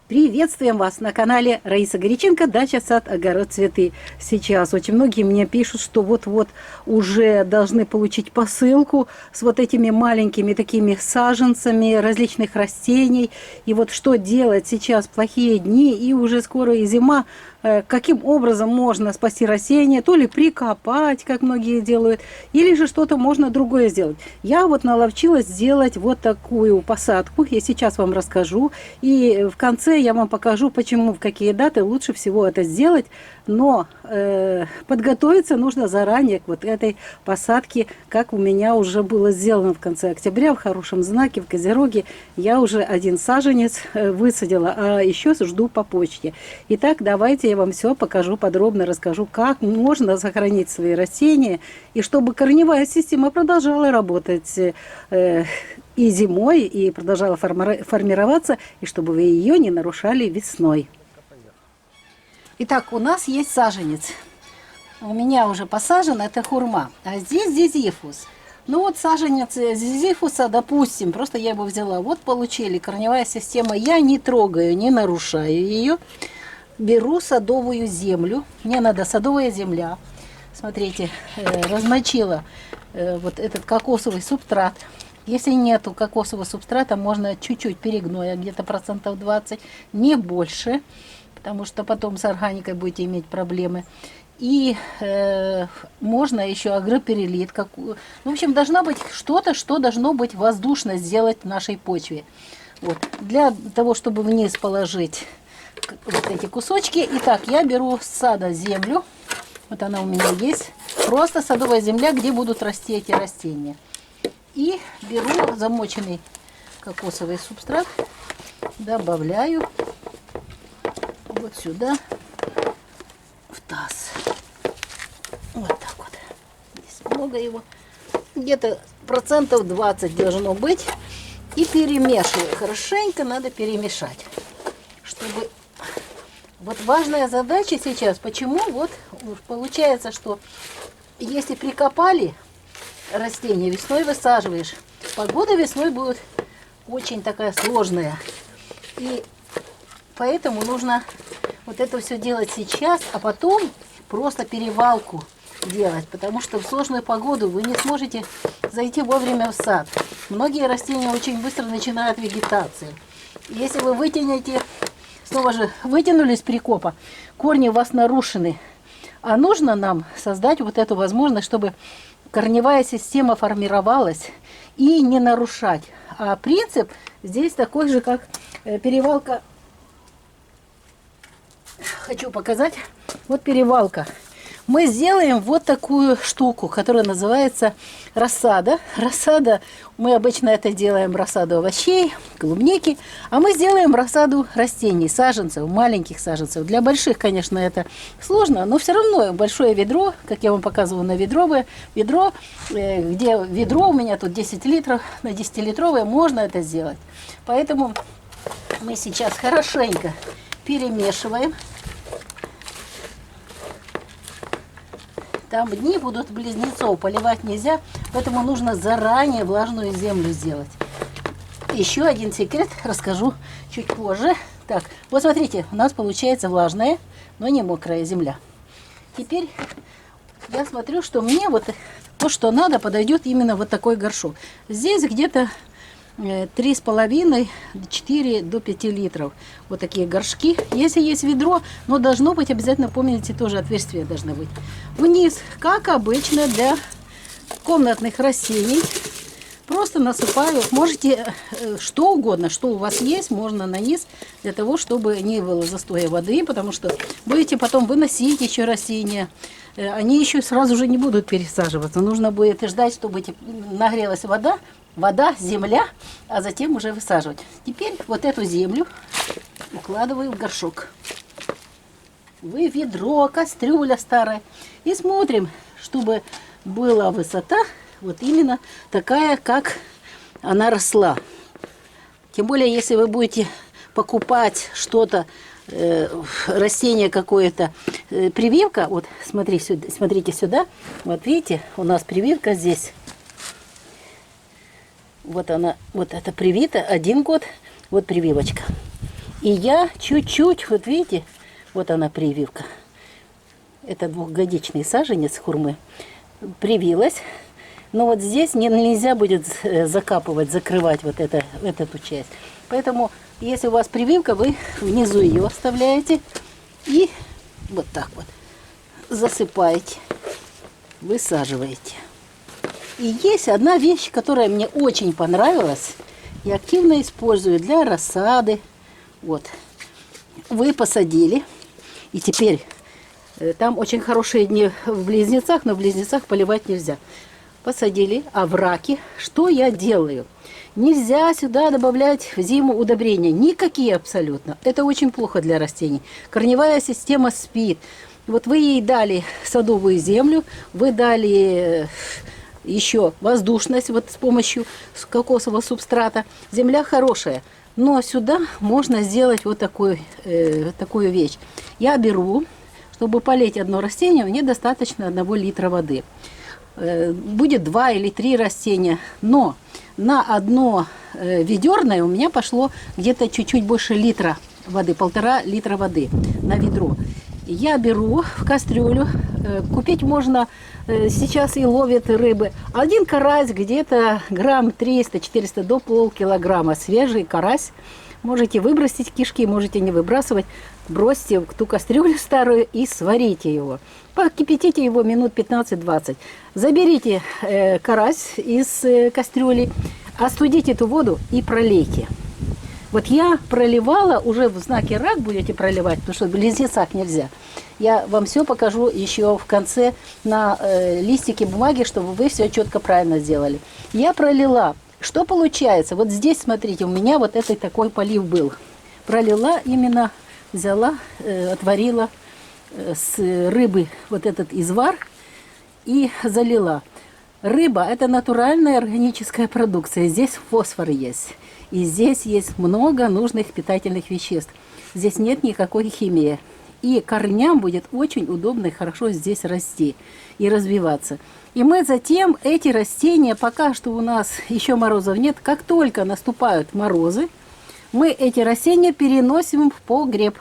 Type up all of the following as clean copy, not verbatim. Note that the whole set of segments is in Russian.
Приветствуем вас на канале Раиса Горяченко, дача, сад, огород, цветы. Сейчас очень многие мне пишут, что вот-вот уже должны получить посылку с вот этими маленькими такими саженцами различных растений. И вот что делать сейчас, плохие дни и уже скоро и зима. Каким образом можно спасти растения, то ли прикопать, как многие делают, или же что-то можно другое сделать. Я вот наловчилась сделать вот такую посадку, я сейчас вам расскажу, и в конце я вам покажу, почему, в какие даты лучше всего это сделать, но подготовиться нужно заранее к вот этой посадке, как у меня уже было сделано в конце октября, в хорошем знаке, в Козероге. Я уже один саженец высадила, а еще жду по почте. Итак, давайте я вам все покажу подробно, расскажу, как можно сохранить свои растения, и чтобы корневая система продолжала работать и зимой, и продолжала формироваться, и чтобы вы ее не нарушали весной. Итак, у нас есть саженец. У меня уже посажен, это хурма, а здесь зизифус. Ну вот саженец зизифуса, допустим, просто я его взяла. Вот получили, корневая система, я не трогаю, не нарушаю ее. Беру садовую землю, мне надо садовая земля. Смотрите, размочила вот этот кокосовый субстрат. Если нету кокосового субстрата, можно чуть-чуть перегноя, где-то 20%, не больше, потому что потом с органикой будете иметь проблемы. И можно еще агроперилит. В общем, должно быть что-то, что должно быть воздушно сделать в нашей почве. Вот. Для того, чтобы вниз положить вот эти кусочки. Итак, я беру с сада землю. Вот она у меня есть. Просто садовая земля, где будут расти эти растения. И беру замоченный кокосовый субстрат. Добавляю вот сюда, в таз. Вот так вот. Здесь много его. Где-то 20% должно быть. И перемешиваю. Хорошенько надо перемешать. Чтобы... Вот важная задача сейчас. Почему? Вот получается, что если прикопали растение, весной высаживаешь. Погода весной будет очень такая сложная. И поэтому нужно вот это все делать сейчас, а потом просто перевалку делать, потому что в сложную погоду вы не сможете зайти вовремя в сад. Многие растения очень быстро начинают вегетацию. Если вы вытянете, снова же вытянулись с прикопа, корни у вас нарушены, а нужно нам создать вот эту возможность, чтобы корневая система формировалась и не нарушать. А принцип здесь такой же, как перевалка. Хочу показать. Вот перевалка. Мы сделаем вот такую штуку, которая называется рассада. Рассада, мы обычно это делаем рассаду овощей, клубники, а мы сделаем рассаду растений, саженцев, маленьких саженцев. Для больших, конечно, это сложно, но все равно большое ведро, как я вам показывала на ведро, где ведро у меня тут 10 литров, на 10-литровое можно это сделать. Поэтому мы сейчас хорошенько перемешиваем. Там дни будут близнецов, поливать нельзя, поэтому нужно заранее влажную землю сделать. Еще один секрет расскажу чуть позже. Так, вот смотрите, у нас получается влажная, но не мокрая земля. Теперь я смотрю, что мне вот то, что надо, подойдет именно вот такой горшок. Здесь где-то 3,5-4 до 5 литров. Вот такие горшки. Если есть ведро, но должно быть, обязательно помните, тоже отверстия должны быть. Вниз, как обычно для комнатных растений, просто насыпаю. Можете что угодно, что у вас есть, можно на низ, для того, чтобы не было застоя воды, потому что будете потом выносить еще растения. Они еще сразу же не будут пересаживаться. Нужно будет ждать, чтобы нагрелась вода, земля, а затем уже высаживать. Теперь вот эту землю укладываю в горшок. В ведро, кастрюля старая. И смотрим, чтобы была высота вот именно такая, как она росла. Тем более, если вы будете покупать что-то, растение какое-то, прививка, вот смотрите сюда, вот видите, у нас прививка здесь. Вот она, вот это привита, 1 год, вот прививочка. И я чуть-чуть, вот видите, вот она прививка. Это двухгодичный саженец хурмы. Привилась. Но вот здесь нельзя будет закапывать, закрывать вот эту часть. Поэтому, если у вас прививка, вы внизу ее оставляете и вот так вот засыпаете, высаживаете. И есть одна вещь, которая мне очень понравилась. Я активно использую для рассады. Вот. Вы посадили. И теперь там очень хорошие дни в Близнецах, но в Близнецах поливать нельзя. Посадили, а в раке что я делаю? Нельзя сюда добавлять в зиму удобрения. Никакие абсолютно. Это очень плохо для растений. Корневая система спит. Вот вы ей дали садовую землю, вы дали еще воздушность вот с помощью кокосового субстрата. Земля хорошая. Но сюда можно сделать вот такую вещь. Я беру, чтобы полить одно растение, мне достаточно 1 литра воды. Будет 2 или 3 растения, но на одно ведерное у меня пошло где-то чуть-чуть больше литра воды, 1,5 литра воды на ведро. Я беру в кастрюлю, купить можно, сейчас и ловят рыбы. Один карась где-то грамм 300-400 до полкилограмма, свежий карась. Можете выбросить кишки, можете не выбрасывать. Бросьте в ту кастрюлю старую и сварите его. Покипятите его минут 15-20. Заберите карась из кастрюли, остудите эту воду и пролейте. Вот я проливала, уже в знаке рак будете проливать, потому что в Близнецах нельзя. Я вам все покажу еще в конце на листике бумаги, чтобы вы все четко правильно сделали. Я пролила. Что получается? Вот здесь, смотрите, у меня вот этот такой полив был. Пролила именно, взяла, отварила с рыбы вот этот извар и залила. Рыба – это натуральная органическая продукция. Здесь фосфор есть. И здесь есть много нужных питательных веществ. Здесь нет никакой химии. И корням будет очень удобно и хорошо здесь расти и развиваться. И мы затем эти растения, пока что у нас еще морозов нет, как только наступают морозы, мы эти растения переносим в погреб.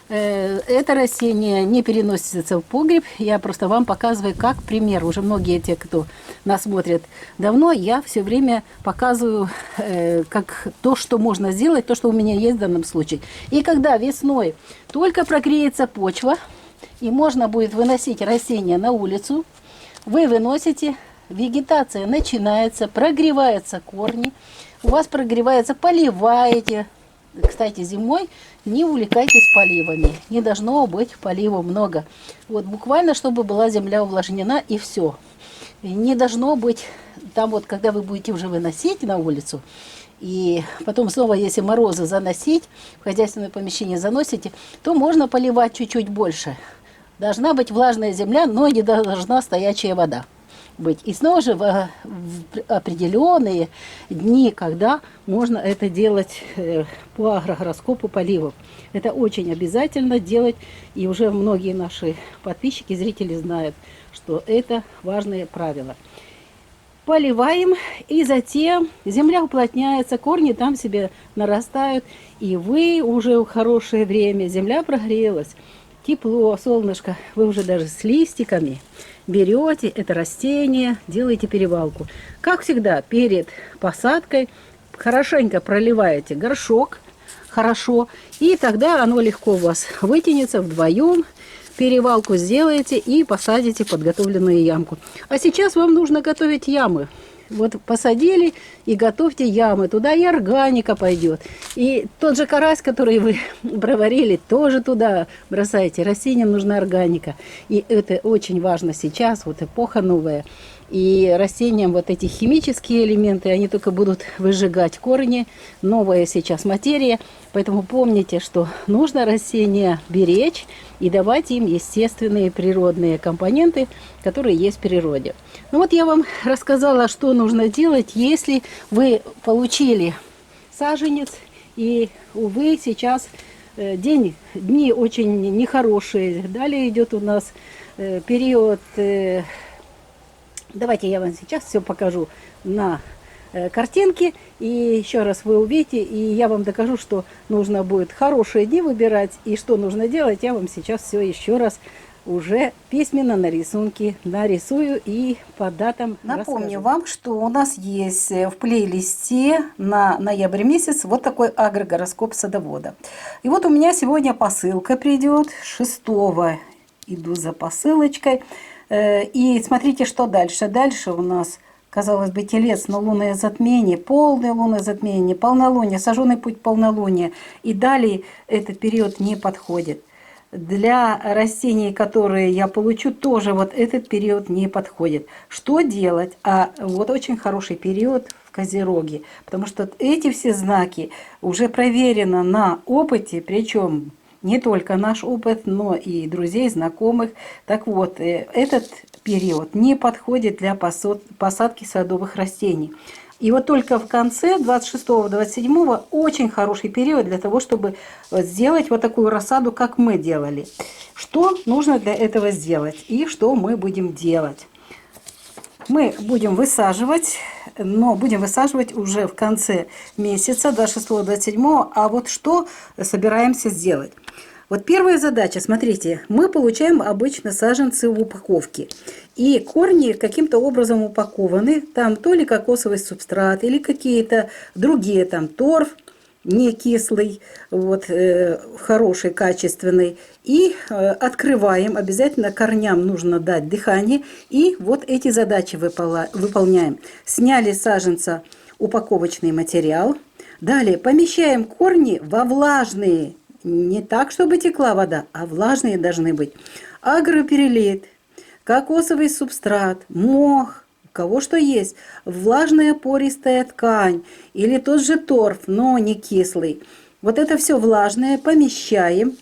Это растение не переносится в погреб. Я просто вам показываю как пример. Уже многие те, кто нас смотрит давно, я все время показываю как то, что можно сделать, то, что у меня есть в данном случае. И когда весной только прогреется почва, и можно будет выносить растения на улицу, вы выносите, вегетация начинается, прогреваются корни, у вас прогревается, поливаете. Кстати, зимой не увлекайтесь поливами. Не должно быть полива много. Вот буквально, чтобы была земля увлажнена, и все. Не должно быть там вот, когда вы будете уже выносить на улицу, и потом снова, если морозы заносить, в хозяйственное помещение заносите, то можно поливать чуть-чуть больше. Должна быть влажная земля, но не должна стоячая вода быть. И снова же в определенные дни, когда можно это делать по агрогороскопу поливов. Это очень обязательно делать, и уже многие наши подписчики, зрители знают, что это важные правила. Поливаем, и затем земля уплотняется, корни там себе нарастают, и вы уже в хорошее время, земля прогрелась, тепло, солнышко, вы уже даже с листиками берете это растение, делаете перевалку. Как всегда, перед посадкой хорошенько проливаете горшок, хорошо, и тогда оно легко у вас вытянется вдвоем. Перевалку сделаете и посадите подготовленную ямку. А сейчас вам нужно готовить ямы. Вот посадили и готовьте ямы. Туда и органика пойдет. И тот же карась, который вы проварили, тоже туда бросайте. Растениям нужна органика. И это очень важно сейчас, вот эпоха новая. И растениям вот эти химические элементы, они только будут выжигать корни. Новая сейчас материя. Поэтому помните, что нужно растения беречь и давать им естественные природные компоненты, которые есть в природе. Ну вот я вам рассказала, что нужно делать, если вы получили саженец. И, увы, сейчас дни очень нехорошие. Далее идет у нас период... Давайте я вам сейчас все покажу на картинки. И еще раз вы увидите, и я вам докажу, что нужно будет хорошие дни выбирать, и что нужно делать, я вам сейчас все еще раз уже письменно на рисунке нарисую и по датам напомню расскажу вам, что у нас есть в плейлисте на ноябрь месяц вот такой агрогороскоп садовода. И вот у меня сегодня посылка придет 6-го, иду за посылочкой. И смотрите, что дальше. Дальше у нас, казалось бы, телец, но лунное затмение, полное лунное затмение, полнолуние, сожженный путь полнолуния. И далее этот период не подходит. Для растений, которые я получу, тоже вот этот период не подходит. Что делать? А вот очень хороший период в Козероге, потому что эти все знаки уже проверено на опыте, причем не только наш опыт, но и друзей, знакомых. Так вот, этот период не подходит для посадки садовых растений. И вот только в конце 26-27 очень хороший период для того, чтобы сделать вот такую рассаду, как мы делали. Что нужно для этого сделать и что мы будем делать? Мы будем высаживать, но будем высаживать уже в конце месяца, 26-27. А вот что собираемся сделать? Вот первая задача, смотрите, мы получаем обычно саженцы в упаковке. И корни каким-то образом упакованы, там то ли кокосовый субстрат, или какие-то другие, там торф, не кислый, вот, хороший, качественный. И открываем, обязательно корням нужно дать дыхание. И вот эти задачи выполняем. Сняли с саженца упаковочный материал. Далее помещаем корни во влажные, не так, чтобы текла вода, а влажные должны быть. Агроперилит, кокосовый субстрат, мох, у кого что есть, влажная пористая ткань или тот же торф, но не кислый. Вот это все влажное помещаем.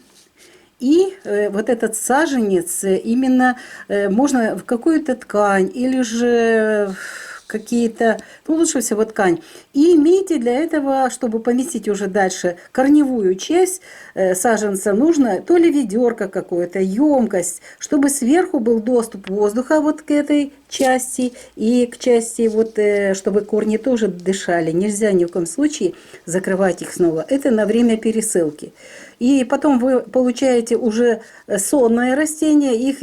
И вот этот саженец именно можно в какую-то ткань или же какие-то, ну лучше всего ткань. И имейте для этого, чтобы поместить уже дальше корневую часть саженца, нужно то ли ведерко какое-то, емкость, чтобы сверху был доступ воздуха вот к этой части и к части, вот, чтобы корни тоже дышали. Нельзя ни в коем случае закрывать их снова. Это на время пересылки. И потом вы получаете уже сонное растение, их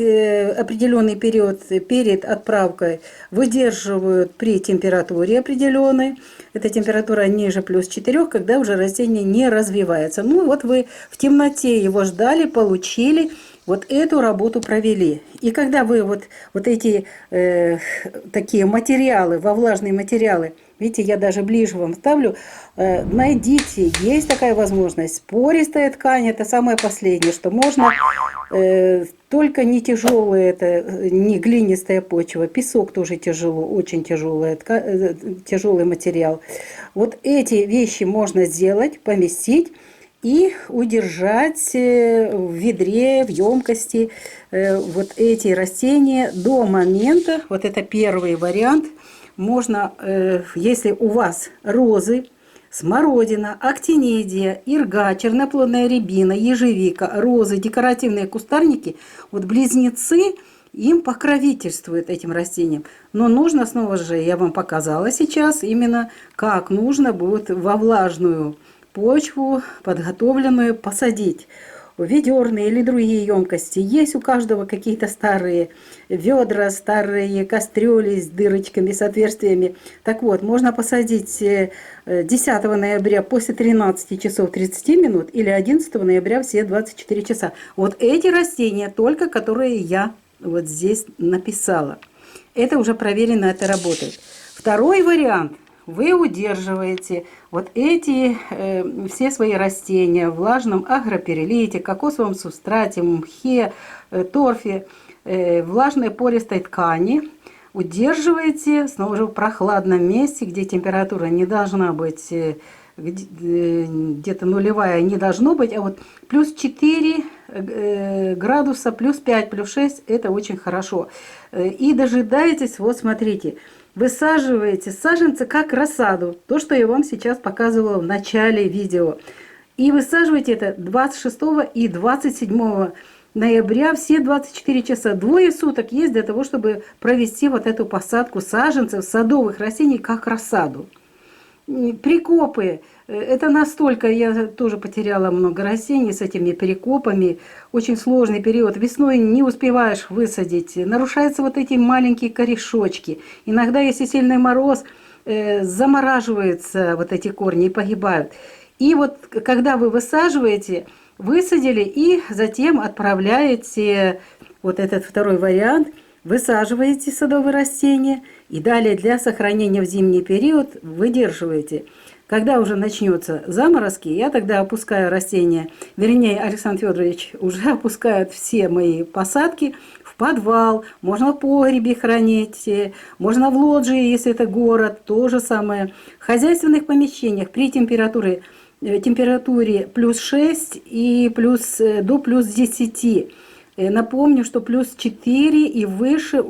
определенный период перед отправкой выдерживают при температуре определенной. Эта температура ниже +4, когда уже растение не развивается. Ну вот вы в темноте его ждали, получили, вот эту работу провели. И когда вы вот эти такие материалы, во влажные материалы, видите, я даже ближе вам ставлю, найдите, есть такая возможность. Пористая ткань – это самое последнее, что можно, только не тяжелая, это не глинистая почва, песок тоже тяжело, очень тяжелая, тяжелый материал. Вот эти вещи можно сделать, поместить и удержать в ведре, в емкости вот эти растения до момента, вот это первый вариант, можно, если у вас розы, смородина, актинидия, ирга, черноплодная рябина, ежевика, розы, декоративные кустарники, вот близнецы, им покровительствуют этим растениям. Но нужно, снова же, я вам показала сейчас, именно как нужно будет во влажную почву, подготовленную, посадить. Ведерные или другие емкости. Есть у каждого какие-то старые ведра, старые кастрюли с дырочками, с отверстиями. Так вот, можно посадить 10 ноября после 13 часов 30 минут или 11 ноября все 24 часа. Вот эти растения, только которые я вот здесь написала. Это уже проверено, это работает. Второй вариант. Вы удерживаете вот эти все свои растения в влажном агроперилите, кокосовом субстрате, мхе, торфе, влажной пористой ткани. Удерживаете снова же в прохладном месте, где температура не должна быть где-то нулевая, не должно быть, а вот +4 градуса, +5, +6 это очень хорошо. И дожидаетесь, вот смотрите, высаживаете саженцы как рассаду, то, что я вам сейчас показывала в начале видео. И высаживаете это 26 и 27 ноября все 24 часа. Двое суток есть для того, чтобы провести вот эту посадку саженцев садовых растений как рассаду. Прикопы. Это настолько, я тоже потеряла много растений с этими перекопами. Очень сложный период. Весной не успеваешь высадить. Нарушаются вот эти маленькие корешочки. Иногда, если сильный мороз, замораживаются вот эти корни и погибают. И вот когда вы высаживаете, высадили и затем отправляете вот этот второй вариант, высаживаете садовые растения и далее для сохранения в зимний период выдерживаете. Когда уже начнется заморозки, я тогда опускаю растения, вернее, Александр Федорович уже опускает все мои посадки в подвал, можно в погребе хранить, можно в лоджии, если это город, то же самое. В хозяйственных помещениях при температуре плюс 6 и до плюс 10. Напомню, что плюс 4 и выше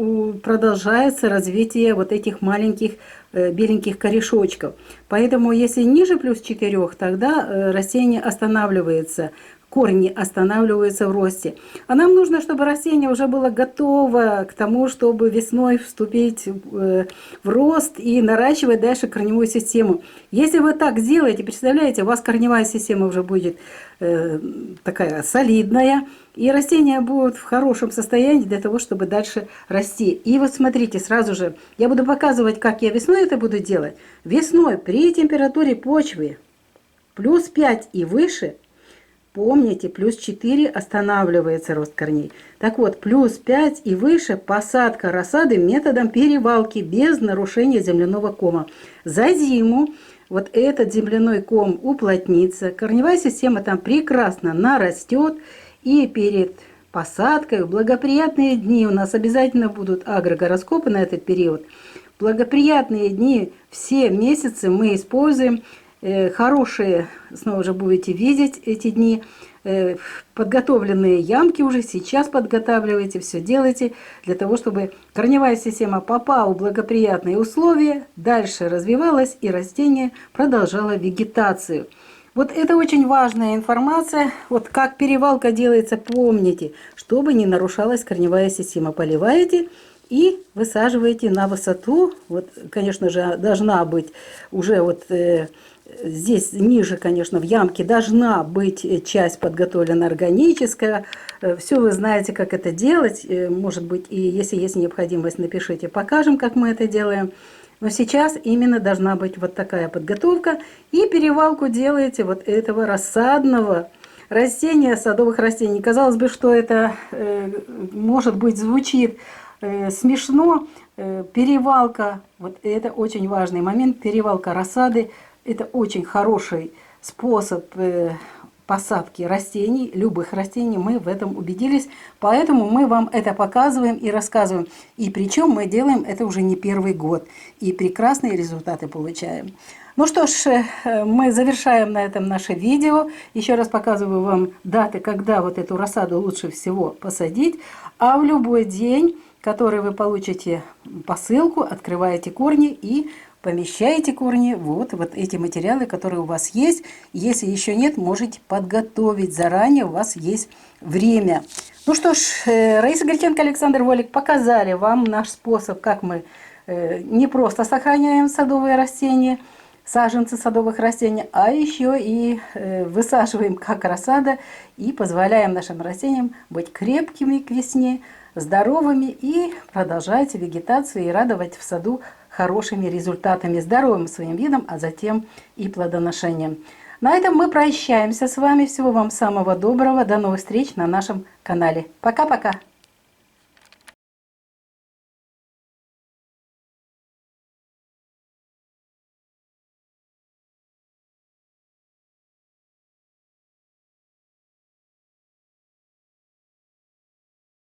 продолжается развитие вот этих маленьких беленьких корешочков. Поэтому если ниже плюс 4, тогда растение останавливается, корни останавливаются в росте. А нам нужно, чтобы растение уже было готово к тому, чтобы весной вступить в рост и наращивать дальше корневую систему. Если вы так сделаете, представляете, у вас корневая система уже будет такая солидная, и растения будут в хорошем состоянии для того, чтобы дальше расти. И вот смотрите, сразу же я буду показывать, как я весной это буду делать. Весной при температуре почвы плюс 5 и выше, помните, плюс 4 останавливается рост корней. Так вот, плюс 5 и выше посадка рассады методом перевалки без нарушения земляного кома. За зиму вот этот земляной ком уплотнится, корневая система там прекрасно нарастет, и перед посадкой в благоприятные дни у нас обязательно будут агрогороскопы на этот период. Благоприятные дни все месяцы мы используем. Хорошие, снова же будете видеть эти дни, подготовленные ямки уже сейчас подготавливайте, все делайте для того, чтобы корневая система попала в благоприятные условия, дальше развивалась и растение продолжало вегетацию. Вот это очень важная информация. Вот как перевалка делается, помните, чтобы не нарушалась корневая система. Поливаете и высаживаете на высоту. Вот, конечно же, должна быть уже вот здесь ниже, конечно, в ямке должна быть часть подготовлена органическая. Все вы знаете, как это делать. Может быть, и если есть необходимость, напишите, покажем, как мы это делаем. Но сейчас именно должна быть вот такая подготовка. И перевалку делаете вот этого рассадного растения, садовых растений. Казалось бы, что это, может быть, звучит смешно. Перевалка, вот это очень важный момент. Перевалка рассады – это очень хороший способ посадки растений, любых растений, мы в этом убедились, поэтому мы вам это показываем и рассказываем. И причем мы делаем это уже не первый год, и прекрасные результаты получаем. Ну что ж, мы завершаем на этом наше видео. Еще раз показываю вам даты, когда вот эту рассаду лучше всего посадить. А в любой день, который вы получите посылку, открываете корни и помещаете корни вот эти материалы, которые у вас есть. Если еще нет, можете подготовить заранее, у вас есть время. Ну что ж, Раиса Греченко, Александр Волик показали вам наш способ, как мы не просто сохраняем садовые растения, саженцы садовых растений, а еще и высаживаем как рассада и позволяем нашим растениям быть крепкими к весне, здоровыми и продолжать вегетацию и радовать в саду хорошими результатами, здоровым своим видом, а затем и плодоношением. На этом мы прощаемся с вами. Всего вам самого доброго. До новых встреч на нашем канале. Пока-пока.